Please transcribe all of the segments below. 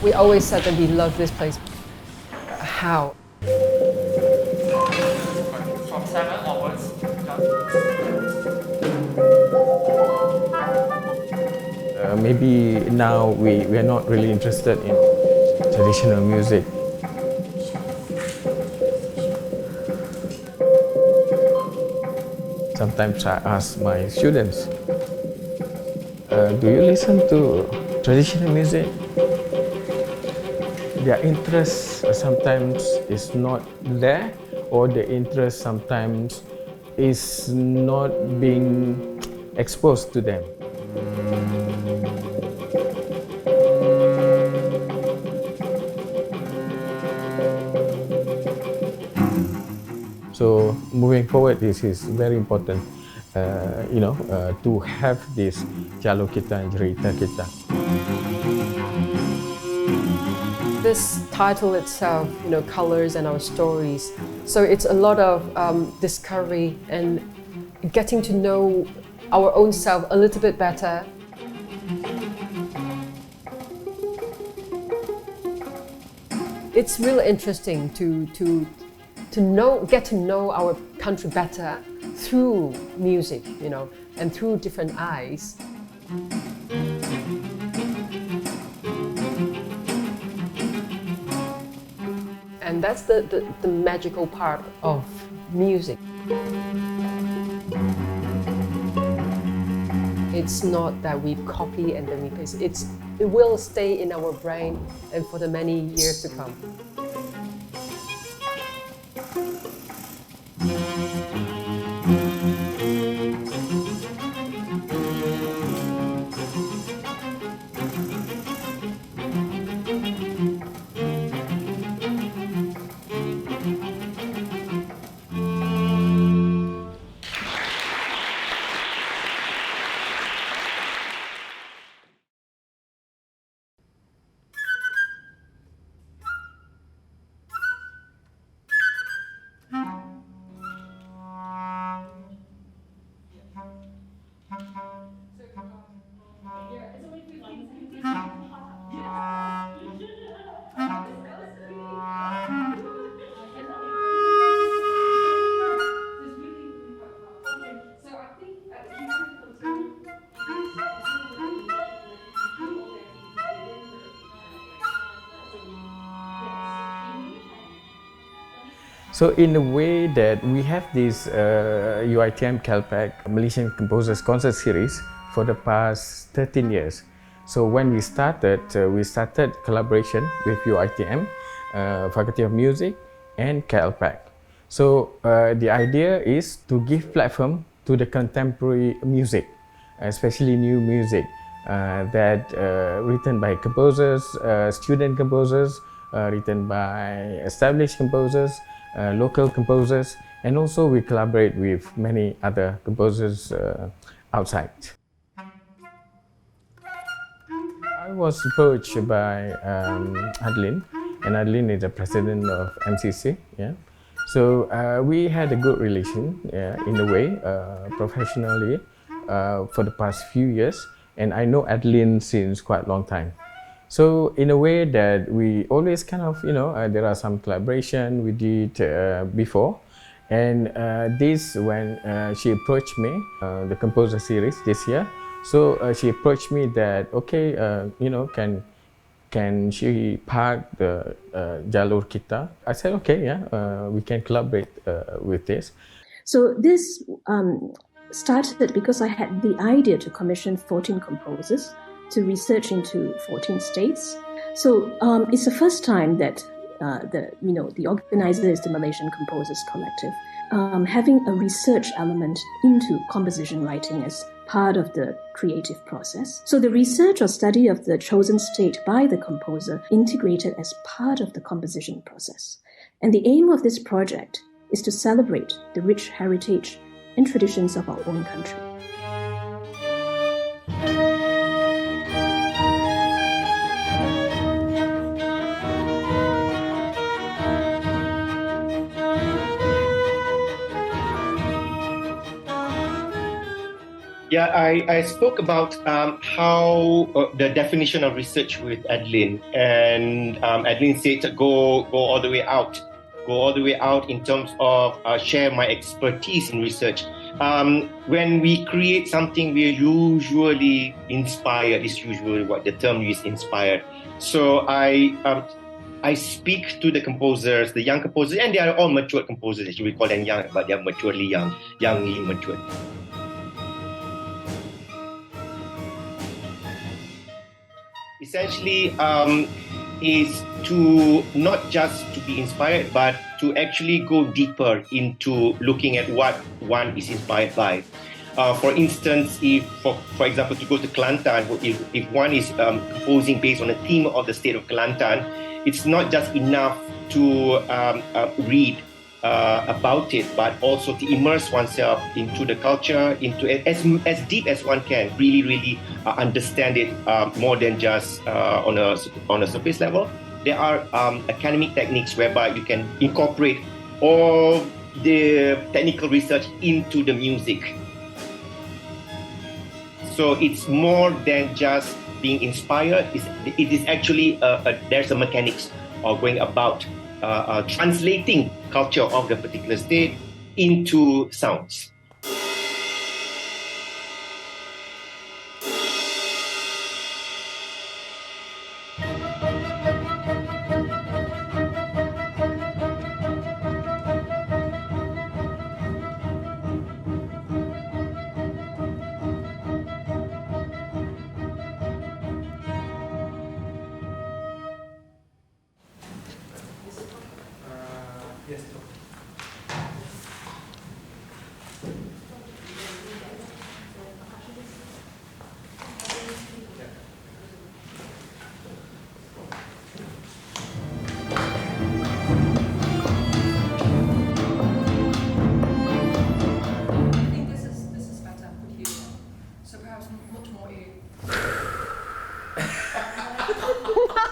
We always said that we love this place. How? From 7 onwards. Maybe now we are not really interested in traditional music. Sometimes I ask my students, do you listen to traditional music? Their interest sometimes is not there, or the interest sometimes is not being exposed to them. So moving forward, this is very important, to have this Jalur Kita and Cerita Kita. This title itself, colors and our stories. So it's a lot of discovery and getting to know our own self a little bit better. It's really interesting to get to know our country better through music, and through different eyes. And that's the magical part of music. It's not that we copy and then we paste. It will stay in our brain and for the many years to come. So in a way that we have this UITM CalPAC Malaysian Composers Concert Series for the past 13 years. So when we started collaboration with UITM, Faculty of Music and CalPAC. So the idea is to give platform to the contemporary music, especially new music that written by composers, student composers, written by established composers, local composers, and also we collaborate with many other composers outside. I was approached by Adeline, and Adeline is the president of MCC. Yeah, so we had a good relation in a way, professionally, for the past few years, and I know Adeline since quite a long time. So in a way that we always kind of, there are some collaboration we did before. And this, when she approached me, the composer series this year. So she approached me that, okay, can she part the Jalur Kita? I said, okay, yeah, we can collaborate with this. So this started because I had the idea to commission 14 composers to research into 14 states. So it's the first time that the organizer is the Malaysian Composers Collective, having a research element into composition writing as part of the creative process. So the research or study of the chosen state by the composer integrated as part of the composition process. And the aim of this project is to celebrate the rich heritage and traditions of our own country. Ya, Yeah, I spoke about how the definition of research with Adeline, and Adeline said go all the way out, in terms of share my expertise in research. When we create something, we are usually inspired. Is usually what the term is, inspired. So I speak to the composers, the young composers, and they are all mature composers. Actually, we call them young, but they are maturely young, youngly matured. Essentially, is to not just to be inspired, but to actually go deeper into looking at what one is inspired by. For instance, if for example, to go to Kelantan, if one is composing based on a theme of the state of Kelantan, it's not just enough to read about it, but also to immerse oneself into the culture, into it as deep as one can, really understand it more than just on a surface level. There are academic techniques whereby you can incorporate all the technical research into the music. So it's more than just being inspired. It is actually there's a mechanics of going about translating culture of the particular state into sounds. Yes.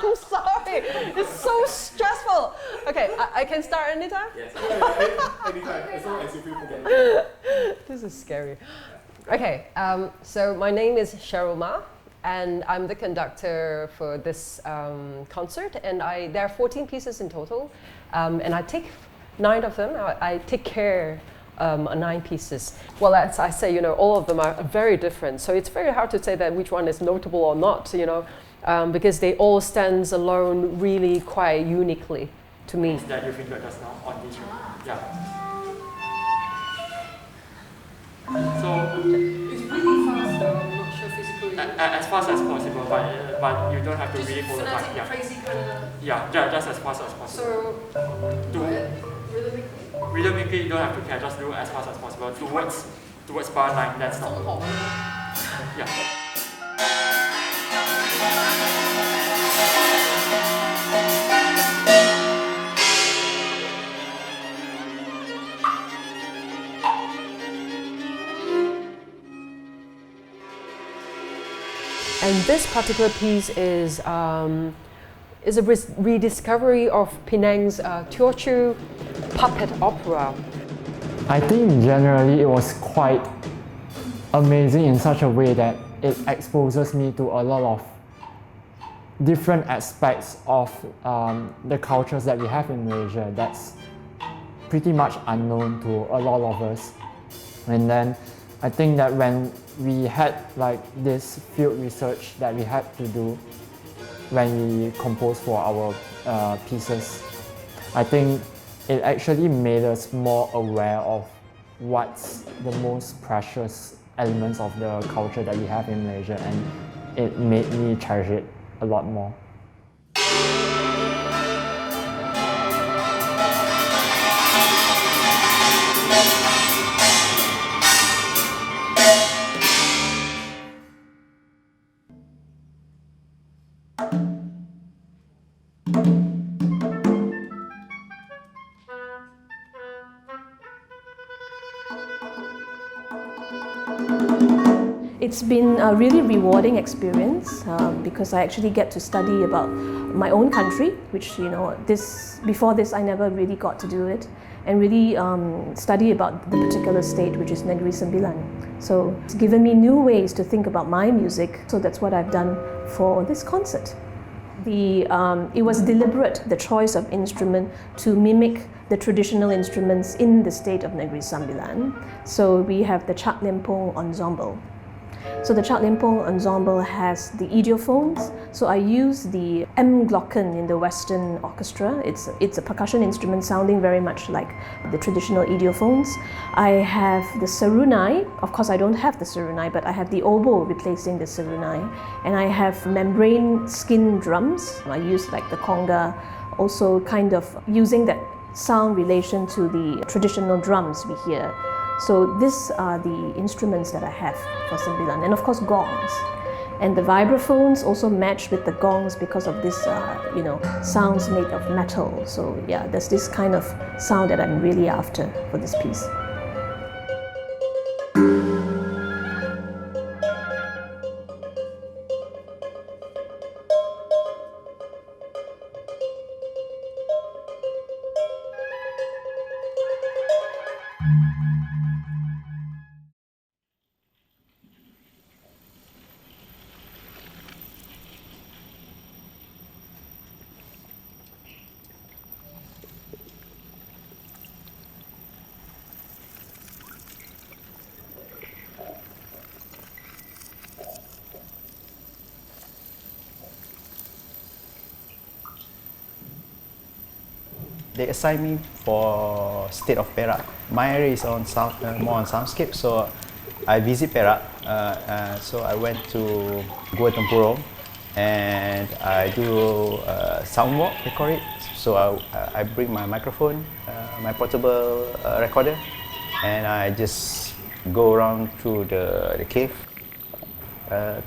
I'm sorry, it's so stressful. Okay, I can start anytime? Yes. Anytime, as long as you feel forget. This is scary. Okay, so my name is Cheryl Ma, and I'm the conductor for this concert, and there are 14 pieces in total, and I take 9 of them. I take care 9 pieces. Well, as I say, all of them are very different, so it's very hard to say that which one is notable or not, because they all stand alone really quite uniquely to me. That you fingered just now on this one. Yeah. So It's really fast though, I'm not sure physically. as fast as possible, but you don't have to really follow time. Yeah. Crazy kind of. Yeah, just as fast as possible. So, Do rhythmically, you don't have to care. Just do as fast as possible towards bar 9. That's not. Yeah. And this particular piece is a rediscovery of Penang's Teochew puppet opera. I think generally it was quite amazing in such a way that it exposes me to a lot of different aspects of the cultures that we have in Malaysia that's pretty much unknown to a lot of us. And then I think that when we had like this field research that we had to do when we composed for our pieces, I think it actually made us more aware of what's the most precious elements of the culture that we have in Malaysia, and it made me cherish it a lot more. It's been a really rewarding experience because I actually get to study about my own country, which before this I never really got to do it, and really study about the particular state, which is Negeri Sembilan. So it's given me new ways to think about my music. So that's what I've done for this concert. It was deliberate, the choice of instrument, to mimic the traditional instruments in the state of Negeri Sembilan. So we have the Cak Lempong Ensemble. So the Cak Lempong Ensemble has the idiophones. So I use the Glocken in the Western orchestra. It's a percussion instrument sounding very much like the traditional idiophones. I have the sarunai. Of course, I don't have the sarunai, but I have the oboe replacing the sarunai. And I have membrane skin drums. I use like the conga, also kind of using that sound relation to the traditional drums we hear. So these are the instruments that I have for Sembilan, and of course gongs. And the vibraphones also match with the gongs because of this, sounds made of metal. So yeah, there's this kind of sound that I'm really after for this piece. They assigned me for State of Perak. My area is on more on soundscape, so I visit Perak. So I went to Gua Tempurung and I do sound walk, they call it. So I bring my microphone, my portable recorder, and I just go around through the cave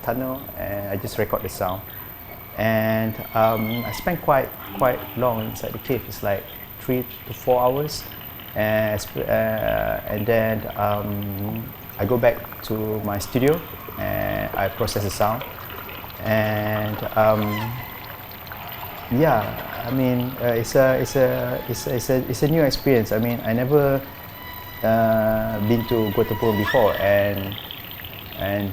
tunnel and I just record the sound. And I spent quite long inside the cave. It's like 3 to 4 hours, and then I go back to my studio and I process the sound. And yeah, I mean it's a new experience. I mean I never been to Gua Tempurung before and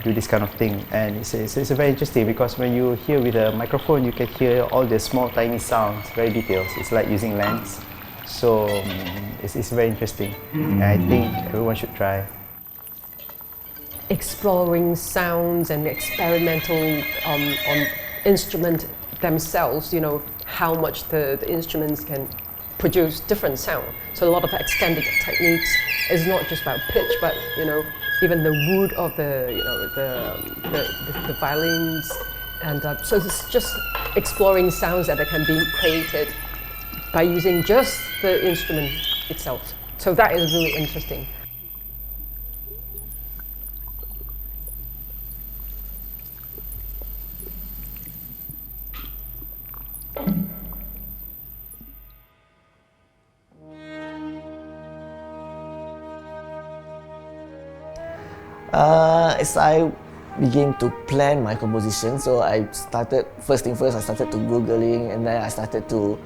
do this kind of thing, and it's very interesting because when you hear with a microphone you can hear all the small tiny sounds, very details. It's like using lens, so it's very interesting. And I think everyone should try. Exploring sounds and experimental on instrument themselves, how much the instruments can produce different sound. So a lot of extended techniques is not just about pitch, but even the wood of the violins, and so it's just exploring sounds that can be created by using just the instrument itself. So that is really interesting. As I began to plan my composition, so I started, first thing first, I started to Googling, and then I started to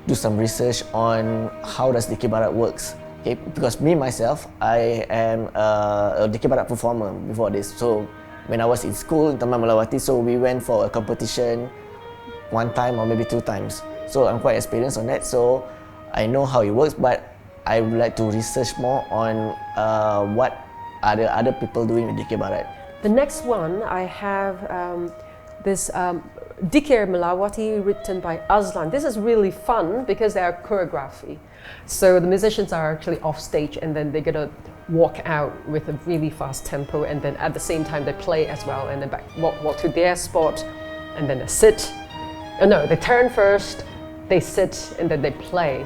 do some research on how does Dikir Barat works. Okay, because me myself, I am a Dikir Barat performer before this. So when I was in school in Taman Melawati, so we went for a competition 1 time or maybe 2 times. So I'm quite experienced on that. So I know how it works, but I would like to research more on what are the other people doing with Dikir Barat. The next one I have this Dikir Melawati written by Azlan. This is really fun because they are choreography. So the musicians are actually off stage and then they're gonna walk out with a really fast tempo, and then at the same time they play as well, and then walk to their spot, and then they sit. No, they turn first, they sit, and then they play.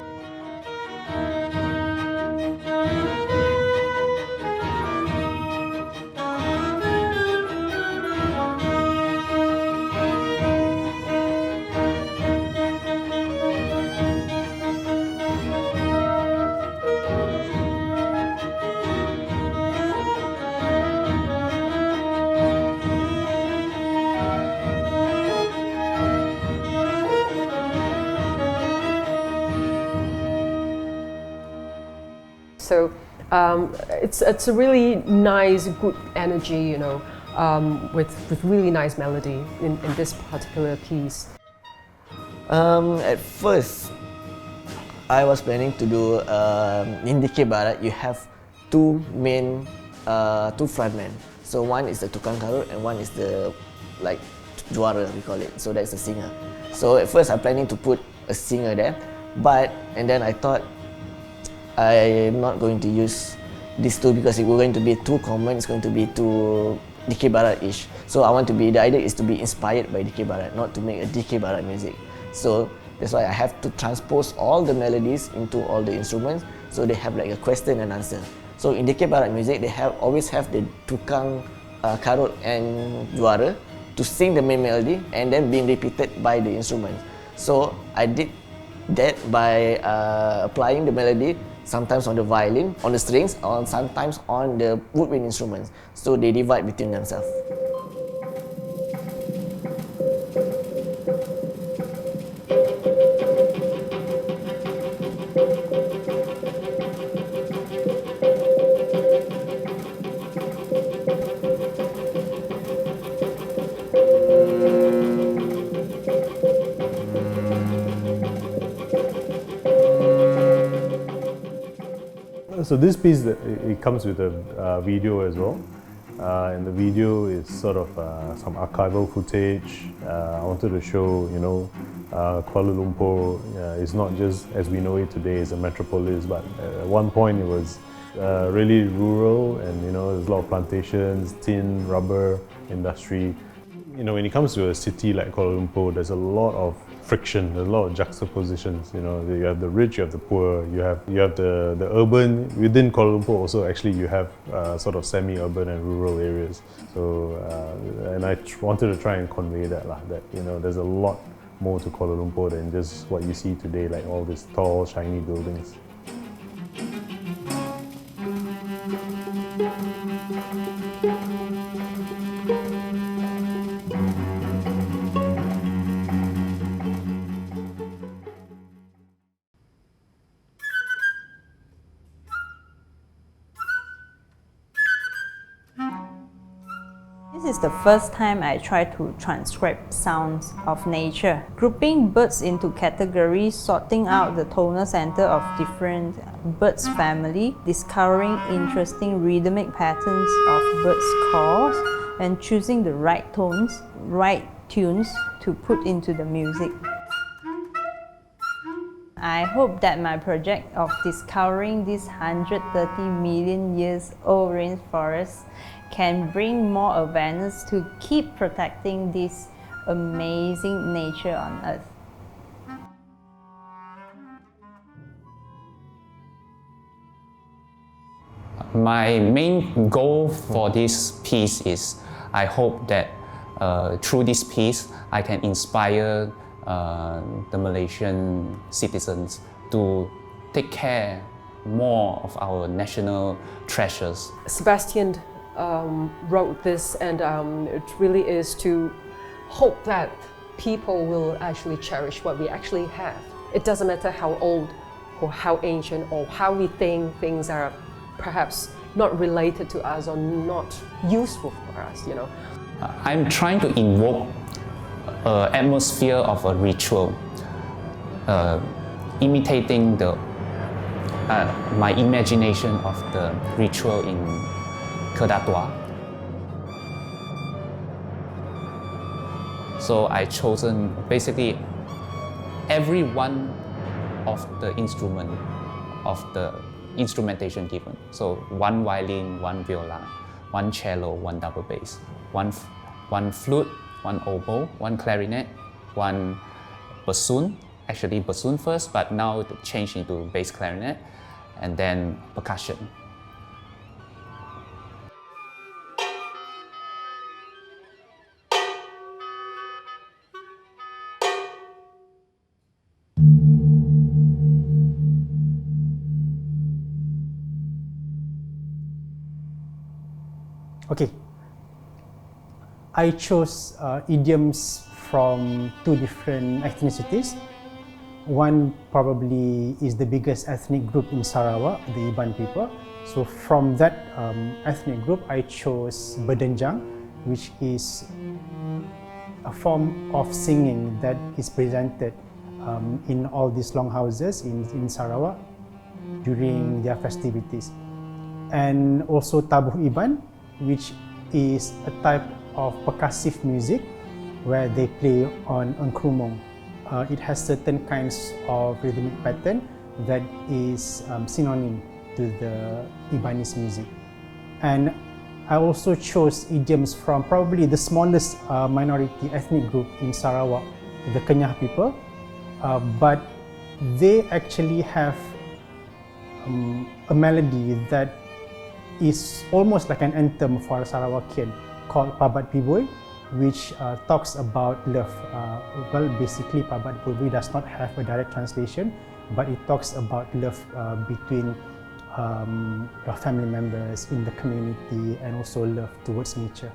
So It's a really nice, good energy, you know, with really nice melody in this particular piece. At first, I was planning to do in Dikir Barat. You have two frontmen. So one is the tukang karut and one is the juara, we call it. So that's the singer. So at first I'm planning to put a singer there, and then I thought I'm not going to use these two because it's going to be too common. It's going to be too Dikir Barat-ish. So the idea is to be inspired by Dikir Barat, not to make a Dikir Barat music. So that's why I have to transpose all the melodies into all the instruments, so they have like a question and answer. So in Dikir Barat music, they always have the tukang karut and juara to sing the main melody and then being repeated by the instruments. So I did that by applying the melody sometimes on the violin, on the strings, or sometimes on the woodwind instruments. So they divide between themselves. So this piece, it comes with a video as well. And the video is sort of some archival footage. I wanted to show, Kuala Lumpur is not just as we know it today as a metropolis, but at one point it was really rural, and there's a lot of plantations, tin, rubber industry. When it comes to a city like Kuala Lumpur, there's a lot of friction, there's a lot of juxtapositions. You have the rich, you have the poor, you have the urban. Within Kuala Lumpur also, actually, you have sort of semi-urban and rural areas. So, and I wanted to try and convey that, there's a lot more to Kuala Lumpur than just what you see today, like all these tall, shiny buildings. This is the first time I try to transcribe sounds of nature, grouping birds into categories, sorting out the tonal center of different birds family, discovering interesting rhythmic patterns of birds' calls, and choosing the right tones, right tunes to put into the music. I hope that my project of discovering this 130 million years old rainforest can bring more awareness to keep protecting this amazing nature on Earth. My main goal for this piece is I hope that through this piece I can inspire the Malaysian citizens to take care more of our national treasures. Sebastian wrote this, and it really is to hope that people will actually cherish what we actually have. It doesn't matter how old or how ancient or how we think things are perhaps not related to us or not useful for us, I'm trying to invoke an atmosphere of a ritual, imitating my imagination of the ritual in Kedatua. So I chosen basically every one of the instrumentation given. So one violin, one viola, one cello, one double bass, one flute, one oboe, one clarinet, one bassoon. Actually bassoon first, but now it changed into bass clarinet, and then percussion. Okay, I chose idioms from two different ethnicities. One probably is the biggest ethnic group in Sarawak, the Iban people. So from that ethnic group, I chose Berdenjang, which is a form of singing that is presented in all these longhouses in Sarawak during their festivities. And also Tabuh Iban, which is a type of percussive music where they play on engkrumong. It has certain kinds of rhythmic pattern that is synonym to the Ibanese music. And I also chose idioms from probably the smallest minority ethnic group in Sarawak, the Kenyah people, but they actually have a melody that is almost like an anthem for Sarawakian called Pabat Piboy, which talks about love. Well, basically Pabat Piboy does not have a direct translation, but it talks about love between your family members in the community and also love towards nature.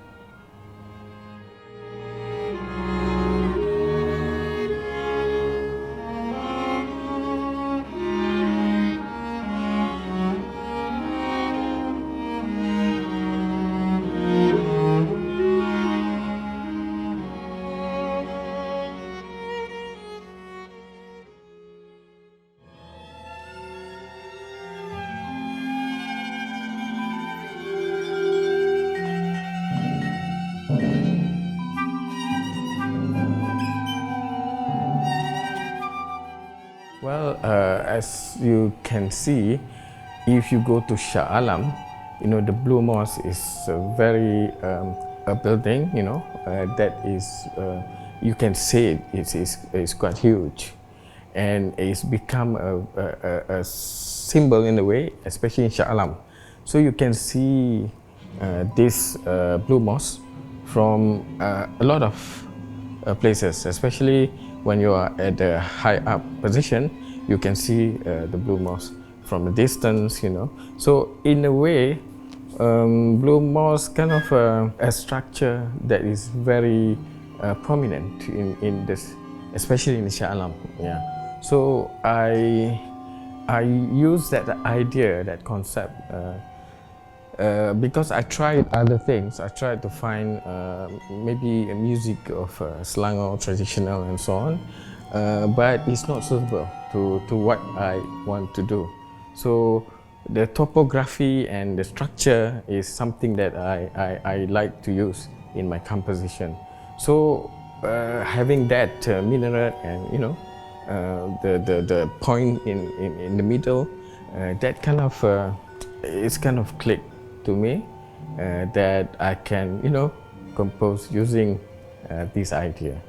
Well, as you can see, if you go to Shah Alam, the Blue Mosque is a building, that is, you can say it's quite huge, and it's become a symbol in a way, especially in Shah Alam. So you can see this Blue Mosque from a lot of places, especially when you are at a high up position, you can see the Blue Mosque from a distance, So in a way, Blue Mosque kind of a structure that is very prominent in this, especially in Shah Alam. Yeah. So I use that idea, that concept, because I tried other things. I tried to find maybe a music of Selangor traditional and so on, but it's not suitable to what I want to do. So the topography and the structure is something that I like to use in my composition. So having that minaret and the point in the middle, that kind of it's kind of clicked to me that I can compose using this idea.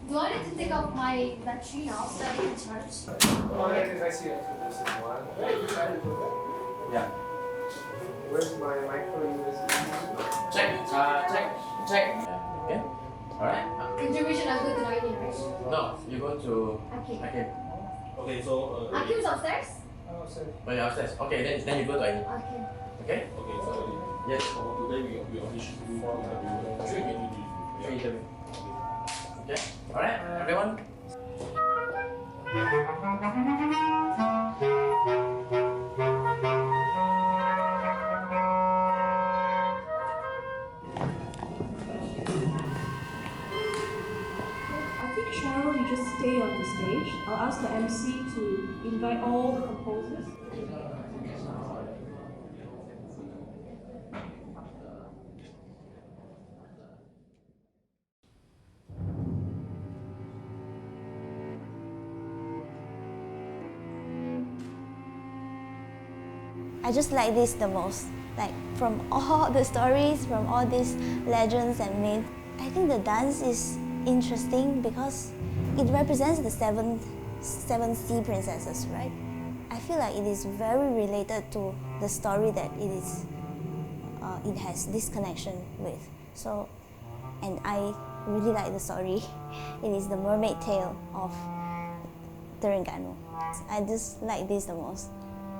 Do I need to take off my battery now so that I can charge? I see it. This is one. Yeah. Where's my micro USB? Check. Check. Okay. Alright. Contribution, I go to Akin, right? No, you go to Akin. Okay, so. Akin's upstairs? Upstairs. Oh, yeah, upstairs. Okay, then you go to Akin. Okay. Okay? Okay, so. Yes. So today we officially do three interviews. Okay. Alright, everyone. Cheryl, you just stay on the stage. I'll ask the MC to invite all the composers. I just like this the most. Like from all the stories, from all these legends and myths, I think the dance is interesting because it represents the seven sea princesses, right? I feel like it is very related to the story that it has this connection with. So, and I really like the story. It is the mermaid tale of Terengganu. I just like this the most.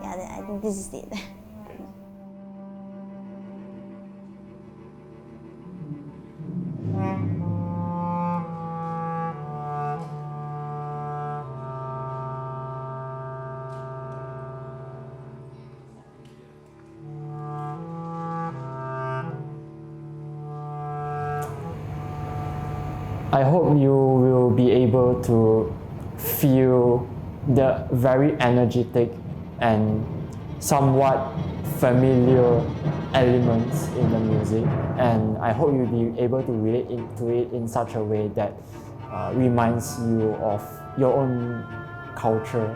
Yeah, I think this is it. I hope you will be able to feel the very energetic and somewhat familiar elements in the music, and I hope you'll be able to relate into it in such a way that reminds you of your own culture.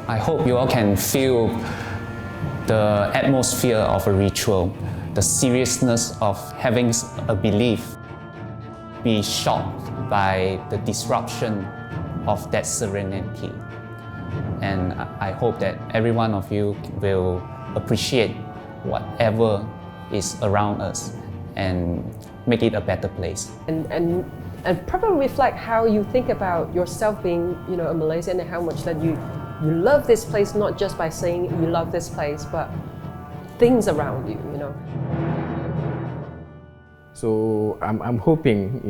I hope you all can feel the atmosphere of a ritual, the seriousness of having a belief, be shocked by the disruption of that serenity. And I hope that every one of you will appreciate whatever is around us and make it a better place. And probably reflect how you think about yourself being, a Malaysian, and how much that you love this place, not just by saying you love this place, but things around you, So I'm hoping,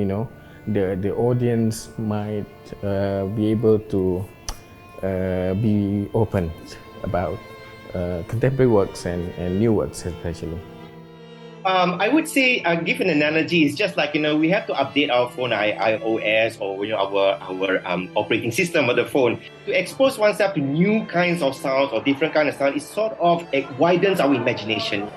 the audience might be able to be open about contemporary works and new works especially. I would say, give an analogy, it's just like, we have to update our phone, iOS, or our operating system of the phone. To expose oneself to new kinds of sounds or different kinds of sound, it widens our imagination.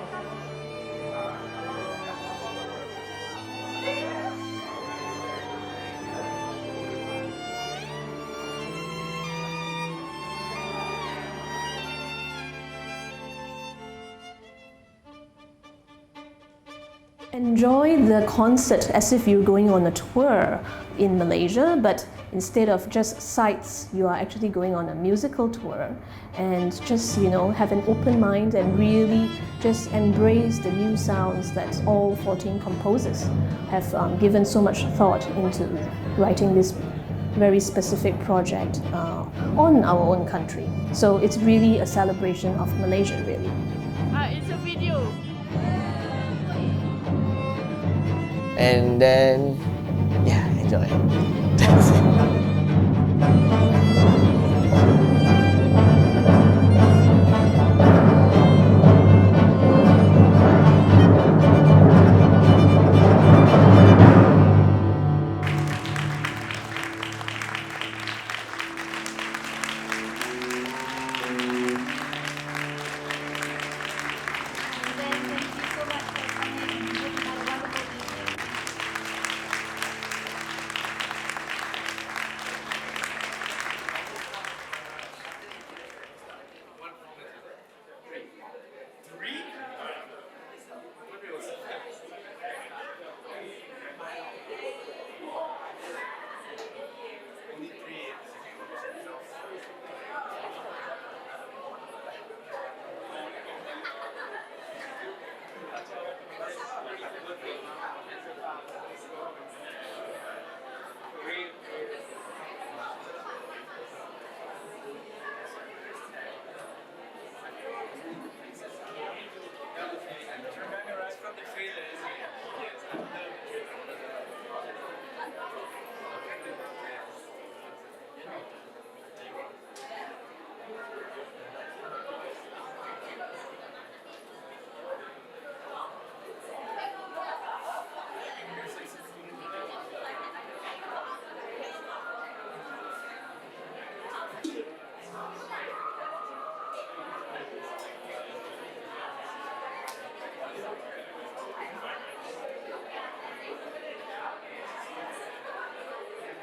Enjoy the concert as if you're going on a tour in Malaysia, but instead of just sights, you are actually going on a musical tour, and just have an open mind and really just embrace the new sounds that all 14 composers have given so much thought into writing this very specific project on our own country. So it's really a celebration of Malaysia, really. It's a video. And then, yeah, enjoy.